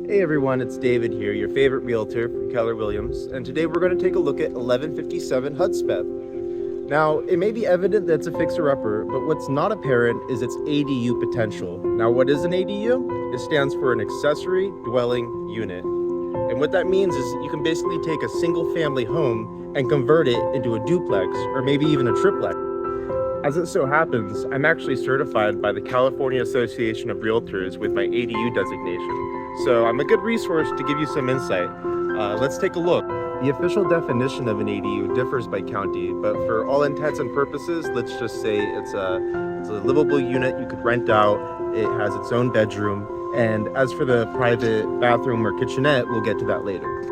Hey everyone, it's David here, your favorite realtor from Keller Williams, and today we're going to take a look at 1157 Hudspeth. Now, it may be evident that it's a fixer-upper, but what's not apparent is its ADU potential. Now, what is an ADU? It stands for an accessory dwelling unit. And what that means is you can basically take a single-family home and convert it into a duplex, or maybe even a triplex. As it so happens, I'm actually certified by the California Association of Realtors with my ADU designation. So I'm a good resource to give you some insight. Let's take a look. The official definition of an ADU differs by county, but for all intents and purposes, let's just say it's a livable unit you could rent out. It has its own bedroom. And as for the private bathroom or kitchenette, we'll get to that later.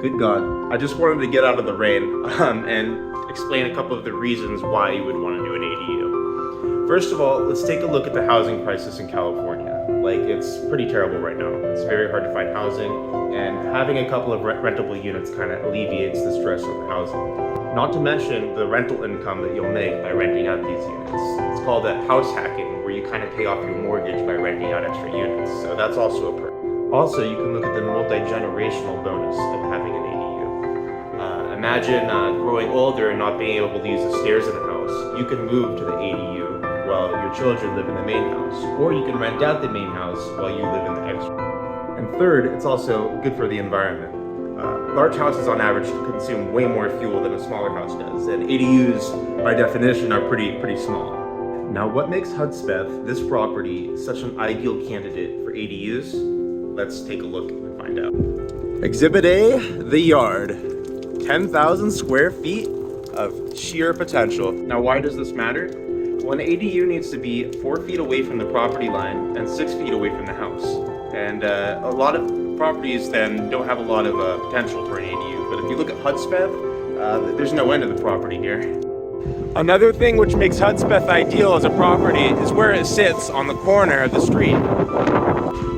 Good God, I just wanted to get out of the rain and explain a couple of the reasons why you would want to do an ADU. First of all, let's take a look at the housing crisis in California. Like, it's pretty terrible right now. It's very hard to find housing, and having a couple of rentable units kind of alleviates the stress of the housing. Not to mention the rental income that you'll make by renting out these units. It's called a house hacking, where you kind of pay off your mortgage by renting out extra units. So that's also a perk. Also, you can look at the multi-generational bonus of having an ADU. Imagine growing older and not being able to use the stairs in the house. You can move to the ADU while your children live in the main house, or you can rent out the main house while you live in the extra. And third, it's also good for the environment. Large houses on average consume way more fuel than a smaller house does, and ADUs by definition are pretty small. Now, what makes Hudspeth, this property, such an ideal candidate for ADUs? Let's take a look and find out. Exhibit A, the yard. 10,000 square feet of sheer potential. Now, why does this matter? Well, an ADU needs to be 4 feet away from the property line and 6 feet away from the house. And a lot of properties then don't have a lot of potential for an ADU. But if you look at Hudspeth, there's no end to the property here. Another thing which makes Hudspeth ideal as a property is where it sits on the corner of the street.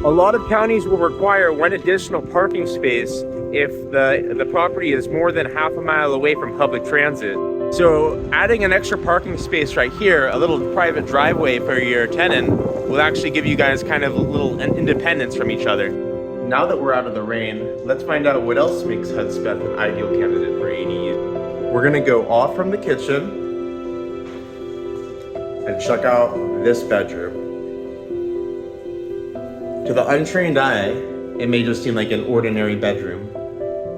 A lot of counties will require one additional parking space if the property is more than half a mile away from public transit. So adding an extra parking space right here, a little private driveway for your tenant, will actually give you guys kind of a little independence from each other. Now that we're out of the rain, let's find out what else makes Hudspeth an ideal candidate for ADU. We're gonna go off from the kitchen and check out this bedroom. To the untrained eye, it may just seem like an ordinary bedroom,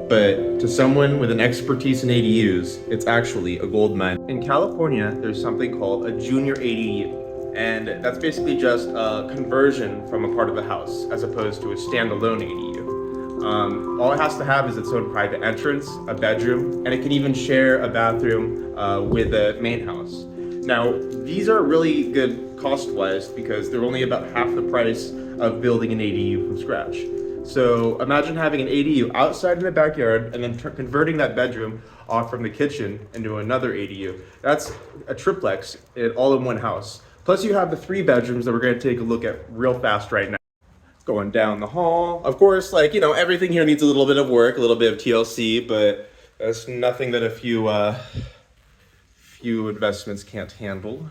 but to someone with an expertise in ADUs, it's actually a gold mine. In California, there's something called a junior ADU, and that's basically just a conversion from a part of the house as opposed to a standalone ADU. All it has to have is its own private entrance, a bedroom, and it can even share a bathroom with the main house. Now, these are really good cost-wise because they're only about half the price of building an ADU from scratch. So imagine having an ADU outside in the backyard and then converting that bedroom off from the kitchen into another ADU. That's a triplex all in one house. Plus you have the 3 bedrooms that we're going to take a look at real fast right now. Going down the hall. Of course, everything here needs a little bit of work, a little bit of TLC, but that's nothing that a few investments can't handle.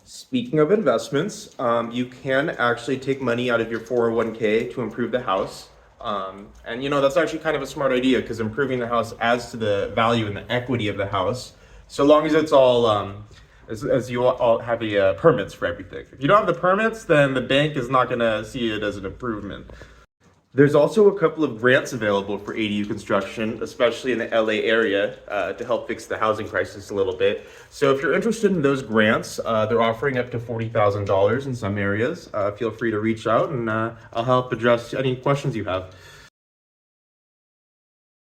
Speaking of investments, you can actually take money out of your 401k to improve the house. And that's actually kind of a smart idea because improving the house adds to the value and the equity of the house, so long as it's all, as you all have the permits for everything. If you don't have the permits, then the bank is not gonna see it as an improvement. There's also a couple of grants available for ADU construction, especially in the LA area, to help fix the housing crisis a little bit. So if you're interested in those grants, they're offering up to $40,000 in some areas. Feel free to reach out and I'll help address any questions you have.